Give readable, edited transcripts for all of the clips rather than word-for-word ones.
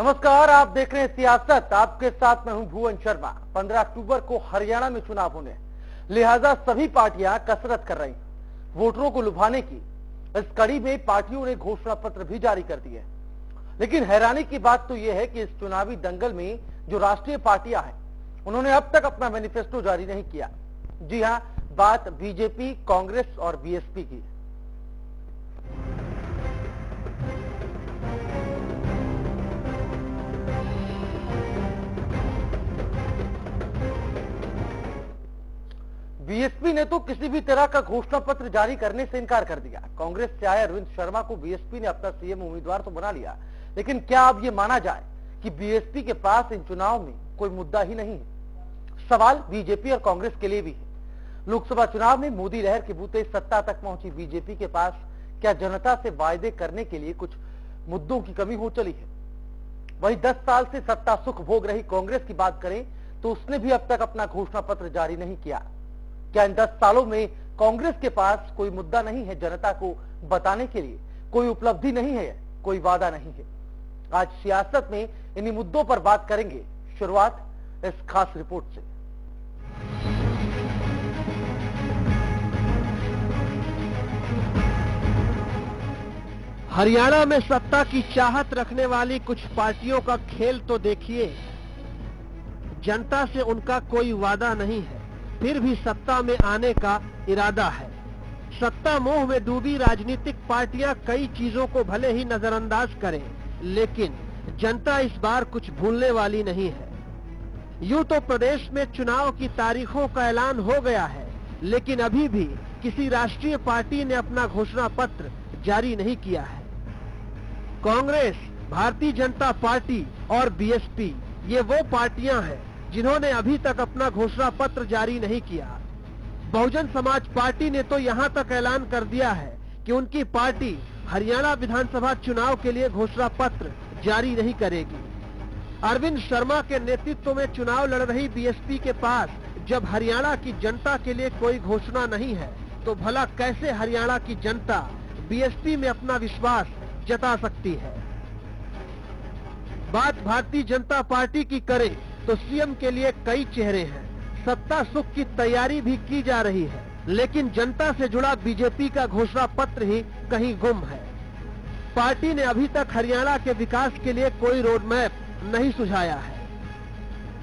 नमस्कार, आप देख रहे हैं सियासत। आपके साथ मैं हूं भुवन शर्मा। 15 अक्टूबर को हरियाणा में चुनाव होने, लिहाजा सभी पार्टियां कसरत कर रही वोटरों को लुभाने की। इस कड़ी में पार्टियों ने घोषणा पत्र भी जारी कर दिए। लेकिन हैरानी की बात तो यह है कि इस चुनावी दंगल में जो राष्ट्रीय पार्टियां हैं, उन्होंने अब तक अपना मैनिफेस्टो जारी नहीं किया। जी हां, बात बीजेपी, कांग्रेस और बीएसपी की। बीएसपी ने तो किसी भी तरह का घोषणा पत्र जारी करने से इनकार कर दिया। कांग्रेस से आए अरविंद शर्मा को बीएसपी ने अपना सीएम उम्मीदवार तो बना लिया, लेकिन क्या अब ये माना जाए कि बीएसपी के पास इन चुनाव में कोई मुद्दा ही नहीं है? सवाल बीजेपी और कांग्रेस के लिए भी है। लोकसभा चुनाव में मोदी लहर के बूते सत्ता तक पहुंची बीजेपी के पास क्या जनता से वायदे करने के लिए कुछ मुद्दों की कमी हो चली है? वही 10 साल से सत्ता सुख भोग रही कांग्रेस की बात करें तो उसने भी अब तक अपना घोषणा पत्र जारी नहीं किया। क्या इन 10 सालों में कांग्रेस के पास कोई मुद्दा नहीं है जनता को बताने के लिए? कोई उपलब्धि नहीं है, कोई वादा नहीं है? आज सियासत में इन्हीं मुद्दों पर बात करेंगे। शुरुआत इस खास रिपोर्ट से। हरियाणा में सत्ता की चाहत रखने वाली कुछ पार्टियों का खेल तो देखिए। जनता से उनका कोई वादा नहीं है, फिर भी सत्ता में आने का इरादा है। सत्ता मोह में डूबी राजनीतिक पार्टियां कई चीजों को भले ही नजरअंदाज करें, लेकिन जनता इस बार कुछ भूलने वाली नहीं है। यूं तो प्रदेश में चुनाव की तारीखों का ऐलान हो गया है, लेकिन अभी भी किसी राष्ट्रीय पार्टी ने अपना घोषणा पत्र जारी नहीं किया है। कांग्रेस, भारतीय जनता पार्टी और बीएसपी ये वो पार्टियां हैं जिन्होंने अभी तक अपना घोषणा पत्र जारी नहीं किया। बहुजन समाज पार्टी ने तो यहां तक ऐलान कर दिया है कि उनकी पार्टी हरियाणा विधानसभा चुनाव के लिए घोषणा पत्र जारी नहीं करेगी। अरविंद शर्मा के नेतृत्व में चुनाव लड़ रही बीएसपी के पास जब हरियाणा की जनता के लिए कोई घोषणा नहीं है, तो भला कैसे हरियाणा की जनता बीएसपी में अपना विश्वास जता सकती है? बात भारतीय जनता पार्टी की करें तो सीएम के लिए कई चेहरे हैं। सत्ता सुख की तैयारी भी की जा रही है, लेकिन जनता से जुड़ा बीजेपी का घोषणा पत्र ही कहीं गुम है। पार्टी ने अभी तक हरियाणा के विकास के लिए कोई रोड मैप नहीं सुझाया है।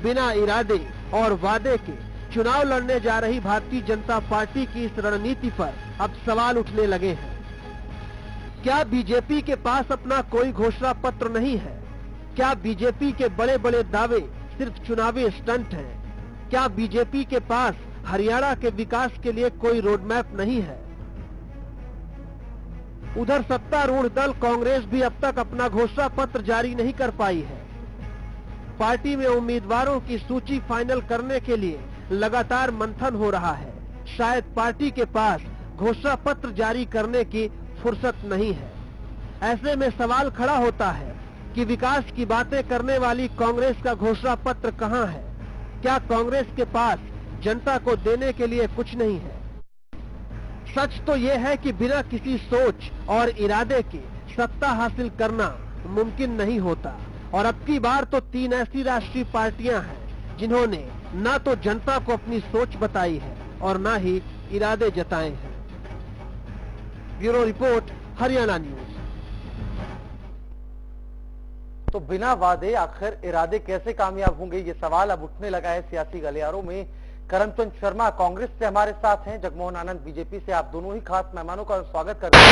बिना इरादे और वादे के चुनाव लड़ने जा रही भारतीय जनता पार्टी की इस रणनीति पर अब सवाल उठने लगे हैं। क्या बीजेपी के पास अपना कोई घोषणा पत्र नहीं है? क्या बीजेपी के बड़े बड़े दावे सिर्फ चुनावी स्टंट हैं? क्या बीजेपी के पास हरियाणा के विकास के लिए कोई रोड मैप नहीं है? उधर सत्तारूढ़ दल कांग्रेस भी अब तक अपना घोषणा पत्र जारी नहीं कर पाई है। पार्टी में उम्मीदवारों की सूची फाइनल करने के लिए लगातार मंथन हो रहा है। शायद पार्टी के पास घोषणा पत्र जारी करने की फुर्सत नहीं है। ऐसे में सवाल खड़ा होता है कि विकास की बातें करने वाली कांग्रेस का घोषणा पत्र कहां है? क्या कांग्रेस के पास जनता को देने के लिए कुछ नहीं है? सच तो यह है कि बिना किसी सोच और इरादे के सत्ता हासिल करना मुमकिन नहीं होता। और अब की बार तो 3 ऐसी राष्ट्रीय पार्टियां हैं जिन्होंने न तो जनता को अपनी सोच बताई है और न ही इरादे जताए हैं। Bureau report, Haryana news. तो बिना वादे आखिर इरादे कैसे कामयाब होंगे, ये सवाल अब उठने लगा है सियासी गलियारों में। करमचंद शर्मा कांग्रेस से हमारे साथ हैं, जगमोहन आनंद बीजेपी से। आप दोनों ही खास मेहमानों का स्वागत करते हैं।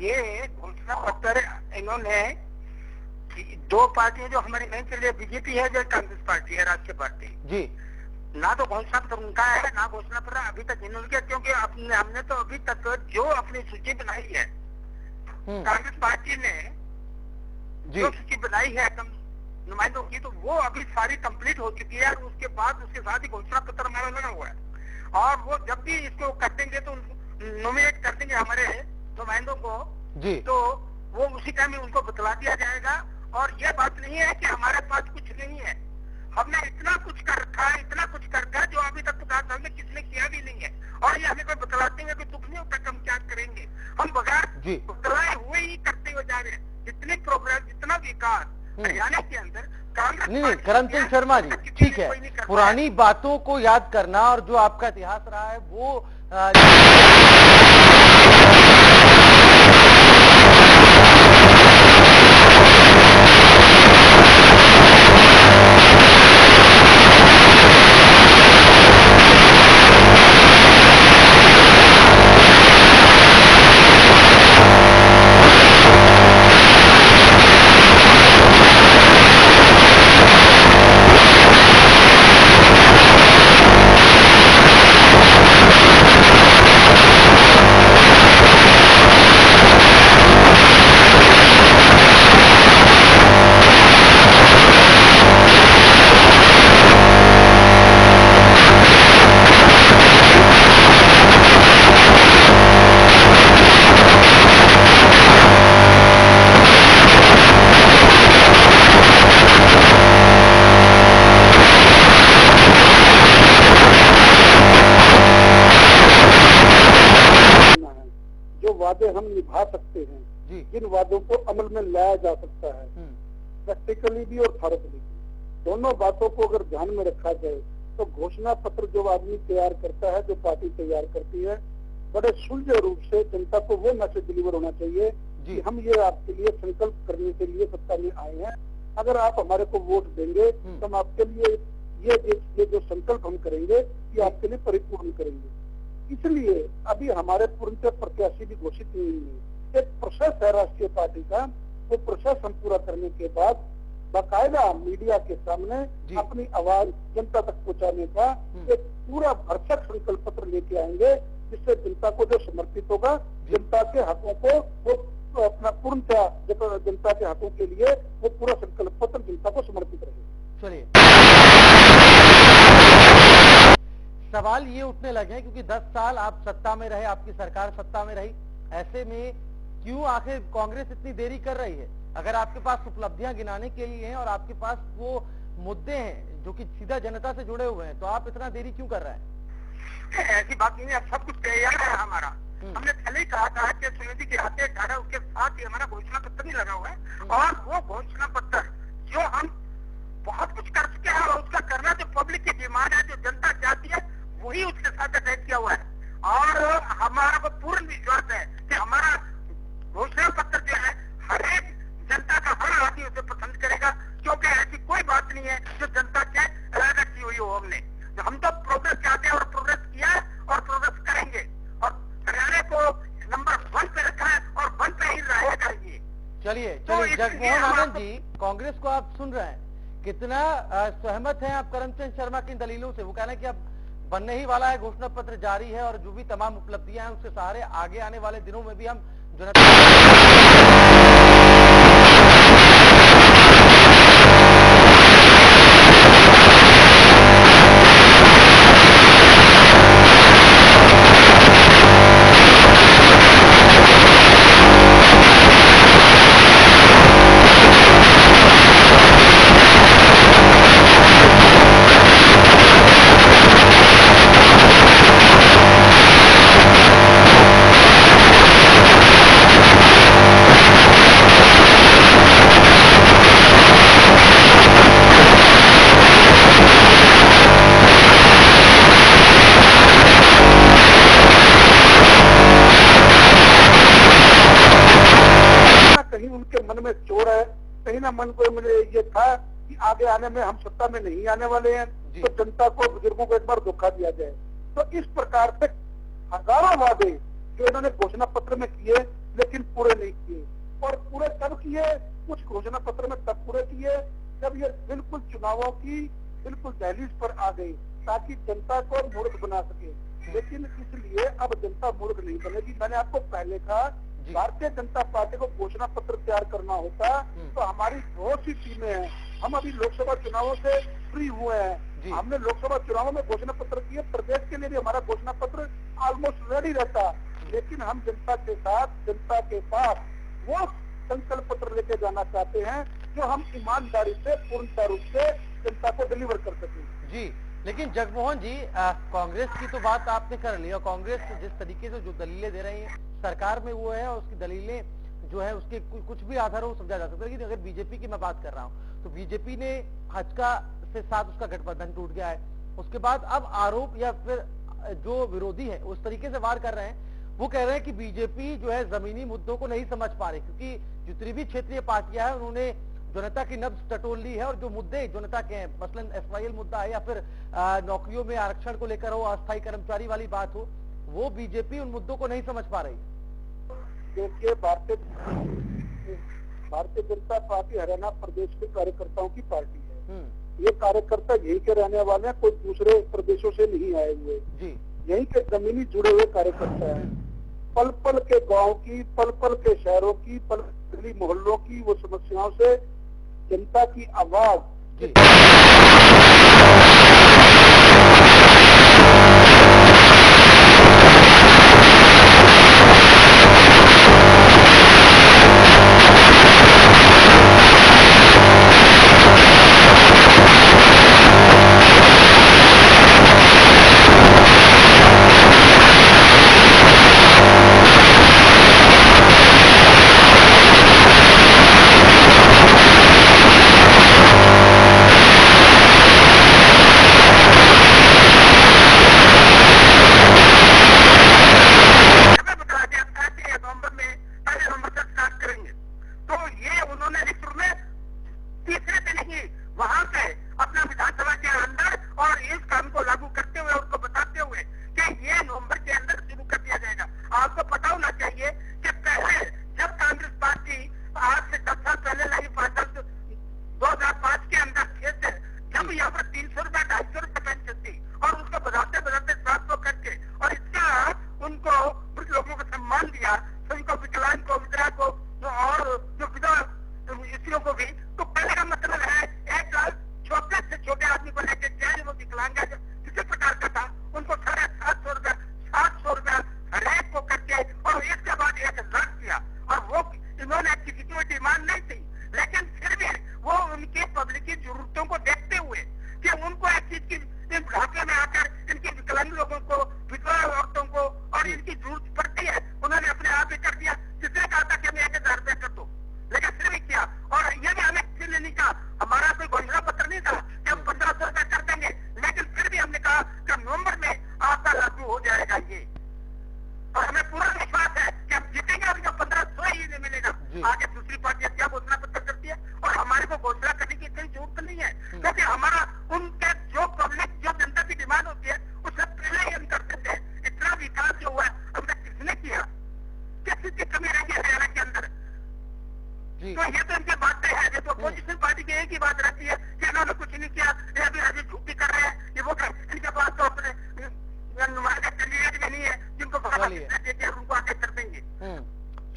ये घोषणा पत्र इन्होंने 2 पार्टियां जो हमारी नहीं चल रही, बीजेपी है जो कांग्रेस पार्टी है, राष्ट्रीय पार्टी जी, ना तो घोषणा पत्र उनका है ना घोषणा पत्र अभी तक इन्होंने किया। क्योंकि हमने तो अभी तक जो अपनी सूची बनाई है कांग्रेस पार्टी ने जो सूची बनाई है नुमाइंदों की, तो वो अभी सारी कंप्लीट हो चुकी है। और उसके बाद उसके साथ ही घोषणा पत्र हमारा बना हुआ है। और वो जब भी इसको कर देंगे तो नॉमिनेट कर देंगे हमारे नुमाइंदों को, जी। तो वो उसी टाइम में उनको बतला दिया जाएगा। और ये बात नहीं है कि हमारे पास कुछ नहीं है, हमने इतना कुछ कर रखा है, इतना कुछ कर रखा है जो अभी तक प्रधान में किसने किया भी नहीं है। और ये हमें कोई बतलाते हैं कि दुख नहीं होता, हम क्या करेंगे, हम बगैर बतलाए हुए ही करते हुए जा रहे हैं। जितनी प्रोग्रेस, जितना विकास हरियाणा के अंदर कांग्रेस नहीं, करमचंद शर्मा जी, ठीक है, पुरानी बातों को याद करना और जो आपका इतिहास रहा है वो वादे हम निभा सकते हैं, जिन वादों को अमल में लाया जा सकता है, प्रैक्टिकली भी और थॉरिकली भी, दोनों बातों को अगर ध्यान में रखा जाए तो घोषणा पत्र जो आदमी तैयार करता है, जो पार्टी तैयार करती है, बड़े सुलझे रूप से जनता को वो मैसेज डिलीवर होना चाहिए कि हम ये आपके लिए संकल्प करने के लिए सत्ता में आए हैं, अगर आप हमारे को वोट देंगे तो हम आपके लिए ये जो संकल्प हम करेंगे ये आपके लिए परिपूर्ण करेंगे। इसलिए अभी हमारे पूर्ण प्रत्याशी भी घोषित नहीं है, एक प्रोसेस है राष्ट्रीय पार्टी का, वो प्रोसेस हम पूरा करने के बाद बाकायदा मीडिया के सामने अपनी आवाज जनता तक पहुंचाने का एक पूरा भरसक संकल्प पत्र लेके आएंगे, जिससे जनता को जो समर्पित होगा, जनता के हकों को वो अपना पूर्णतः जनता के हकों के लिए वो पूरा संकल्प पत्र जनता को समर्पित रहेगा। चलिए, सवाल ये उठने लगे हैं क्योंकि 10 साल आप सत्ता में रहे, आपकी सरकार सत्ता में रही, ऐसे में क्यों आखिर कांग्रेस इतनी देरी कर रही है? अगर आपके पास उपलब्धियां गिनाने के लिए हैं और आपके पास वो मुद्दे हैं जो कि सीधा जनता से जुड़े हुए हैं, तो आप इतना देरी क्यों कर रहे हैं? ऐसी बात नहीं है, अब सब कुछ तैयार है हमारा। हमने पहले ही कहा था कि सुनिधि के हाथे 18 उसके साथ ही हमारा घोषणा पत्र भी लगा हुआ है, और वो घोषणा पत्र जो हम बहुत कुछ कर चुके हैं और उसका करना जो पब्लिक की डिमांड है, जो जनता चाहती है, वही उसके साथ अटैच किया हुआ है। और हमारा को पूर्ण विश्वास है कि हमारा घोषणा पत्र जो है हर एक जनता का हर आदमी उसे पसंद करेगा, क्योंकि ऐसी कोई बात नहीं है जो जनता के रखी हुई हो। हम तो प्रोग्रेस चाहते हैं और प्रोग्रेस किया है और प्रोग्रेस करेंगे, और हरियाणा को नंबर 1 पे रखा है और 1 पे ही रहेगा ये। चलिए, जगमोहन आनंद जी, कांग्रेस को आप सुन रहे हैं, कितना सहमत हैं आप करमचंद शर्मा की दलीलों से? वो कह रहे हैं कि अब बनने ही वाला है, घोषणा पत्र जारी है और जो भी तमाम उपलब्धियां हैं उसके सहारे आगे आने वाले दिनों में भी हम मन को मुझे ये था कि आगे आने में हम सत्ता में नहीं आने वाले हैं, तो जनता को, बुजुर्गों को एक बार धोखा दिया जाए। तो इस प्रकार से हजारों वादे जो इन्होंने घोषणा पत्र में किए लेकिन पूरे नहीं किए, और पूरे तब किए, कुछ घोषणा पत्र में तब पूरे किए जब ये बिल्कुल चुनावों की बिल्कुल दहलीज पर आ गई, ताकि जनता को मूर्ख बना सके। लेकिन इसलिए अब जनता मूर्ख नहीं बनेगी। मैंने आपको पहले कहा, भारतीय जनता पार्टी को घोषणा पत्र तैयार करना होता तो हमारी बहुत सी टीमें हैं, हम अभी लोकसभा चुनावों से फ्री हुए हैं, हमने लोकसभा चुनावों में घोषणा पत्र किए, प्रदेश के लिए भी हमारा घोषणा पत्र ऑलमोस्ट रेडी रहता, लेकिन हम जनता के साथ, जनता के पास वो संकल्प पत्र लेके जाना चाहते हैं जो हम ईमानदारी से पूर्णतः रूप से जनता को डिलीवर कर सकें। जी, लेकिन जगमोहन जी, कांग्रेस की तो बात आपने कर ली, और कांग्रेस जिस तरीके से जो दलीलें दे रही है सरकार में वो है, और उसकी दलीलें जो है उसके कुछ भी आधार हो समझा जा सकता है। लेकिन अगर बीजेपी की मैं बात कर रहा हूँ तो बीजेपी ने भाजपा से साथ उसका गठबंधन टूट गया है, उसके बाद अब आरोप या फिर जो विरोधी है उस तरीके से वार कर रहे हैं, वो कह रहे हैं कि बीजेपी जो है जमीनी मुद्दों को नहीं समझ पा रही, क्योंकि जितनी भी क्षेत्रीय पार्टियां हैं उन्होंने जनता की नब्ज टटोल ली है, और जो मुद्दे जनता के हैं, मसलन एसवाईएल मुद्दा है या फिर नौकरियों में आरक्षण को लेकर हो, अस्थायी कर्मचारी वाली बात हो, वो बीजेपी उन मुद्दों को नहीं समझ पा रही। देखिए, भारतीय जनता पार्टी हरियाणा प्रदेश के कार्यकर्ताओं की पार्टी है। ये कार्यकर्ता यही के रहने वाले हैं, कोई दूसरे प्रदेशों से नहीं आए हुए जी, यही के जमीनी जुड़े हुए कार्यकर्ता हैं। पल पल के गांव की, पल पल के शहरों की, पल पल मोहल्लों की वो समस्याओं से जनता की आवाज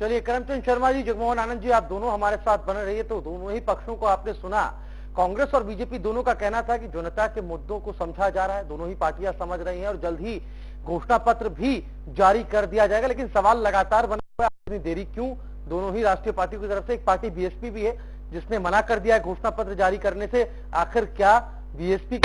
चलिए, करमचंद शर्मा जी, जगमोहन आनंद जी, आप दोनों हमारे साथ बने रहिए। तो दोनों ही पक्षों को आपने सुना। कांग्रेस और बीजेपी दोनों का कहना था कि जनता के मुद्दों को समझा जा रहा है, दोनों ही पार्टियां समझ रही हैं और जल्द ही घोषणा पत्र भी जारी कर दिया जाएगा। लेकिन सवाल लगातार बना हुआ है, इतनी देरी क्यों? दोनों ही राष्ट्रीय पार्टियों की तरफ से एक पार्टी बीएसपी भी है जिसने मना कर दिया है घोषणा पत्र जारी करने से। आखिर क्या बीएसपी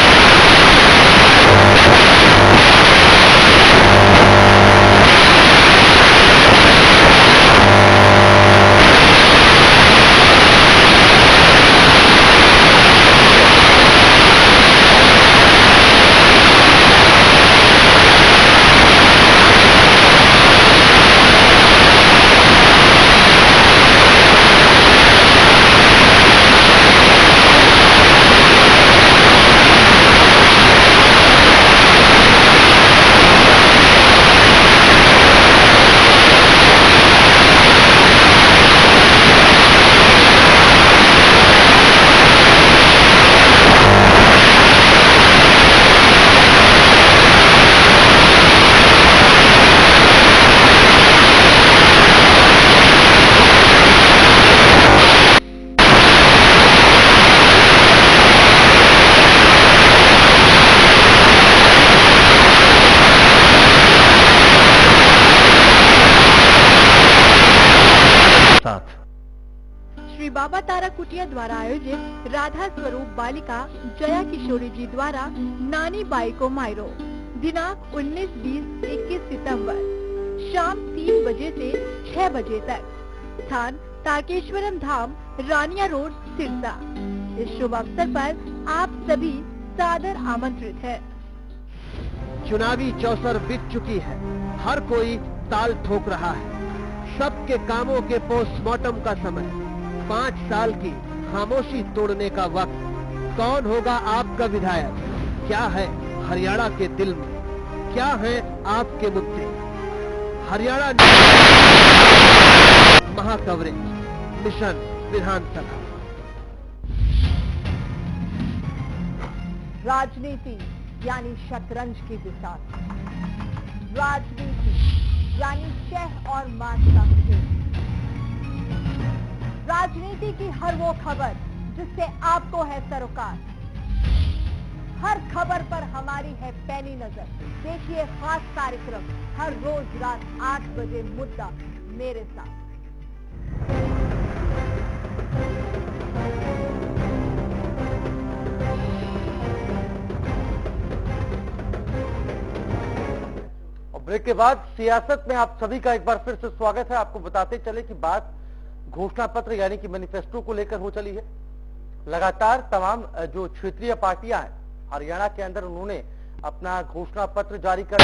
श्री बाबा तारा कुटिया द्वारा आयोजित राधा स्वरूप बालिका जया किशोरी जी द्वारा नानी बाई को मायरो दिनांक 19, 20, 21 सितंबर शाम 3 बजे से 6 बजे तक, स्थान तारकेश्वरम धाम, रानिया रोड, सिरसा। इस शुभ अवसर पर आप सभी सादर आमंत्रित है। चुनावी चौसर बीत चुकी है, हर कोई ताल ठोक रहा है। सबके कामों के पोस्टमार्टम का समय, 5 साल की खामोशी तोड़ने का वक्त। कौन होगा आपका विधायक? क्या है हरियाणा के दिल में? क्या है आपके मुद्दे? हरियाणा महाकवरेज मिशन विधानसभा। राजनीति यानी शतरंज की बिसात, राजनीति यानी शह और मात का खेल, राजनीति की हर वो खबर जिससे आपको है सरोकार। हर खबर पर हमारी है पैनी नजर। देखिए खास कार्यक्रम हर रोज रात 8 बजे मुद्दा मेरे साथ। ब्रेक के बाद सियासत में आप सभी का एक बार फिर से स्वागत है। आपको बताते चले कि बात घोषणा पत्र यानी कि मैनिफेस्टो को लेकर हो चली है। लगातार तमाम जो क्षेत्रीय पार्टियां हैं हरियाणा के अंदर, उन्होंने अपना घोषणा पत्र जारी कर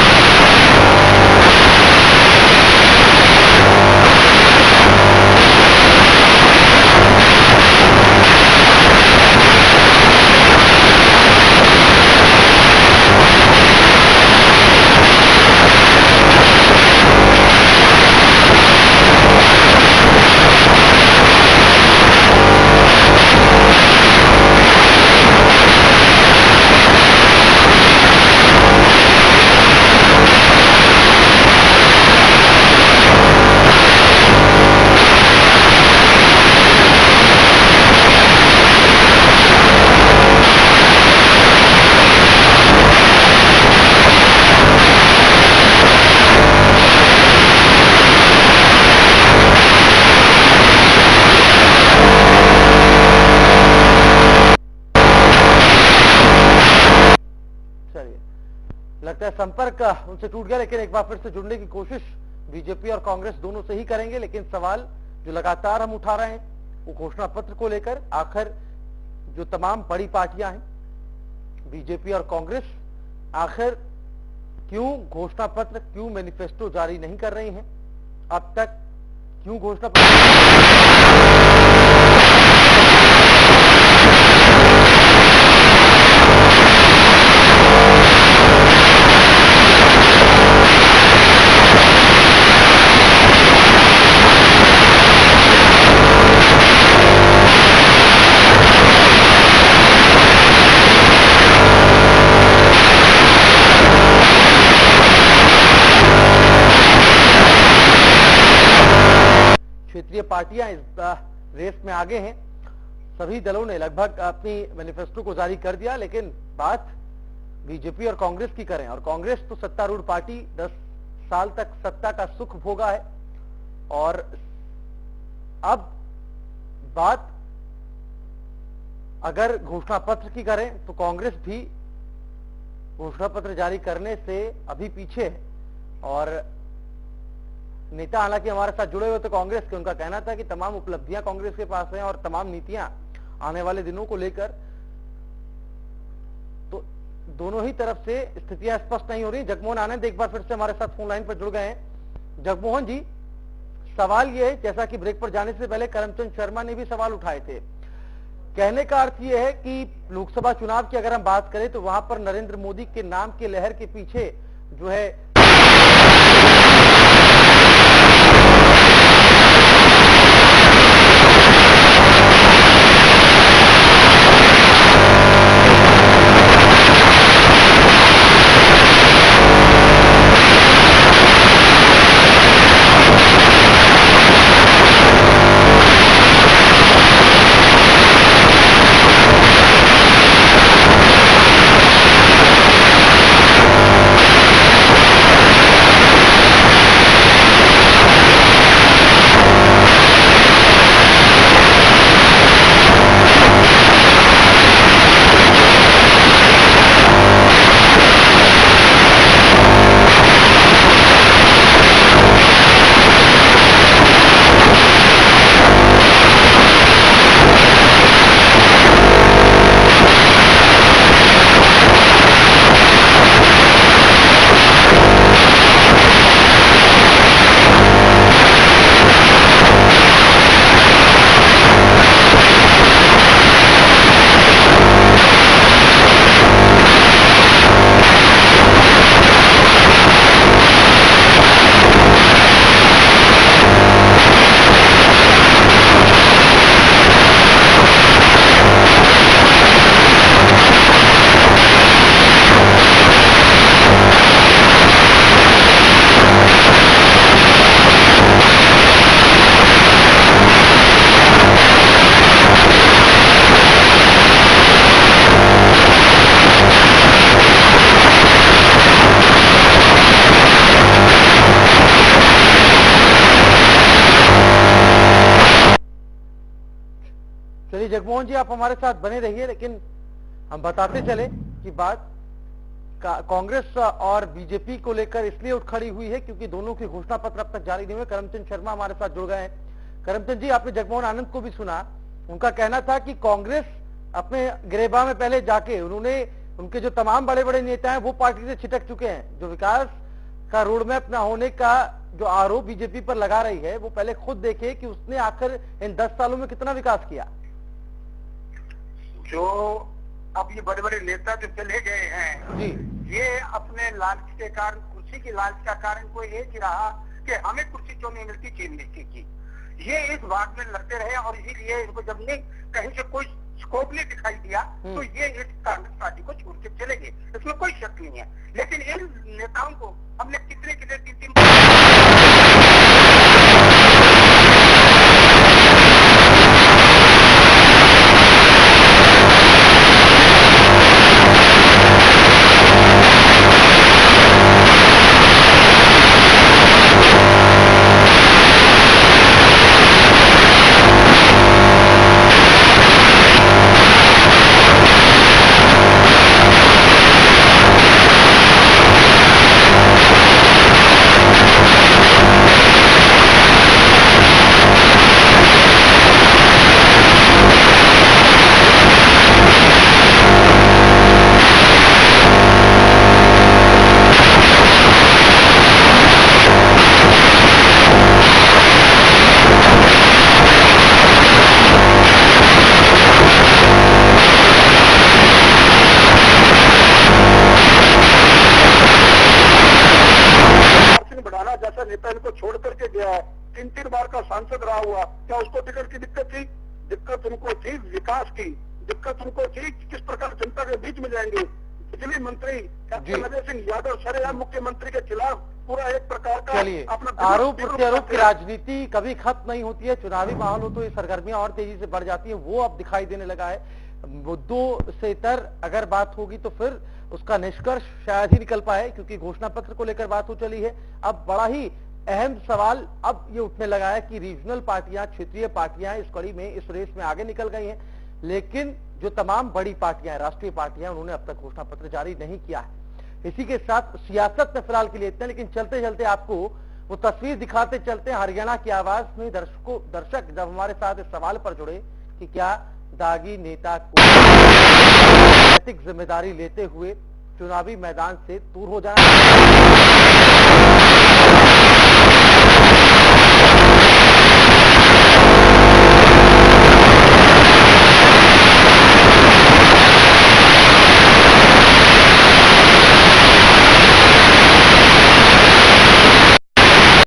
लगता है संपर्क उनसे टूट गया, लेकिन एक बार फिर से जुड़ने की कोशिश बीजेपी और कांग्रेस दोनों से ही करेंगे। लेकिन सवाल जो लगातार हम उठा रहे हैं वो घोषणा पत्र को लेकर, आखिर जो तमाम बड़ी पार्टियां हैं बीजेपी और कांग्रेस, आखिर क्यों घोषणा पत्र, क्यों मैनिफेस्टो जारी नहीं कर रही हैं? अब तक क्यों घोषणा पत्र क्षेत्रीय पार्टियां इस रेस में आगे हैं। सभी दलों ने लगभग अपनी मैनिफेस्टो को जारी कर दिया, लेकिन बात बीजेपी और कांग्रेस की करें, और कांग्रेस तो सत्तारूढ़ पार्टी 10 साल तक सत्ता का सुख भोगा है, और अब बात अगर घोषणा पत्र की करें तो कांग्रेस भी घोषणा पत्र जारी करने से अभी पीछे है। और नेता हालांकि हमारे साथ जुड़े हुए थे कांग्रेस के, उनका कहना था कि तमाम उपलब्धियां कांग्रेस के पास हैं और तमाम नीतियां आने वाले दिनों को लेकर, तो दोनों ही तरफ से स्थितियां स्पष्ट नहीं हो रही। जगमोहन आनंद एक बार फिर से हमारे साथ फोन लाइन पर जुड़ गए हैं। जगमोहन जी, सवाल यह है, जैसा कि ब्रेक पर जाने से पहले करमचंद शर्मा ने भी सवाल उठाए थे, कहने का अर्थ यह है कि लोकसभा चुनाव की अगर हम बात करें तो वहां पर नरेंद्र मोदी के नाम के लहर के पीछे जो है चलिए जगमोहन जी, आप हमारे साथ बने रहिए, लेकिन हम बताते चले कि बात कांग्रेस और बीजेपी को लेकर इसलिए उठ खड़ी हुई है क्योंकि दोनों के घोषणा पत्र अब तक जारी नहीं हुए। करमचंद शर्मा हमारे साथ जुड़ गए हैं। करमचंद जी, आपने जगमोहन आनंद को भी सुना, उनका कहना था कि कांग्रेस अपने गिरेबान में पहले जाके उनके जो तमाम बड़े बड़े नेता हैं वो पार्टी से छिटक चुके हैं। जो विकास का रोडमैप न होने का जो आरोप बीजेपी पर लगा रही है, वो पहले खुद देखे कि उसने आखिर इन 10 सालों में कितना विकास किया। जो अब ये बड़े बड़े नेता जो चले गए हैं जी, ये अपने लालच के कारण, कुर्सी की लालच का कारण कोई एक ही रहा कि हमें कुर्सी क्यों नहीं मिलती, चीफ मिनिस्टर की। ये इस बात में लड़ते रहे और इसीलिए इनको जब नहीं कहीं से कोई स्कोप नहीं दिखाई दिया तो ये इस कांग्रेस पार्टी को छोड़ के चले गए, इसमें कोई शक नहीं है। लेकिन इन नेताओं को हमने कितने 3-3 नेता इनको छोड़ करके गया है, 3 बार का सांसद रहा हुआ, क्या उसको टिकट की दिक्कत थी? दिक्कत उनको थी विकास की, दिक्कत उनको थी किस प्रकार जनता के बीच में जाएंगे। बिजली मंत्री कैप्टन अजय सिंह यादव सरेआम मुख्यमंत्री के खिलाफ पूरा एक प्रकार का अपना आरोप प्रत्यारोप की राजनीति कभी खत्म नहीं होती है। चुनावी माहौल हो तो ये सरगर्मियां और तेजी से बढ़ जाती है, वो अब दिखाई देने लगा है। मुद्दों से इतर अगर बात होगी तो फिर उसका निष्कर्ष शायद ही निकल पाए, क्योंकि घोषणा पत्र को लेकर बात हो चली है। अब बड़ा ही अहम सवाल अब ये उठने लगा है कि रीजनल पार्टियां, क्षेत्रीय पार्टियां इस कड़ी में, इस रेस में आगे निकल गई हैं, लेकिन जो तमाम बड़ी पार्टियां, राष्ट्रीय पार्टियां, उन्होंने अब तक घोषणा पत्र जारी नहीं किया है। इसी के साथ सियासत में फिलहाल के लिए इतना, लेकिन चलते चलते आपको वो तस्वीर दिखाते चलते हैं। हरियाणा की आवाज में दर्शक जब हमारे साथ इस सवाल पर जुड़े कि क्या दागी नेता को नैतिक जिम्मेदारी लेते हुए चुनावी मैदान से दूर हो जाना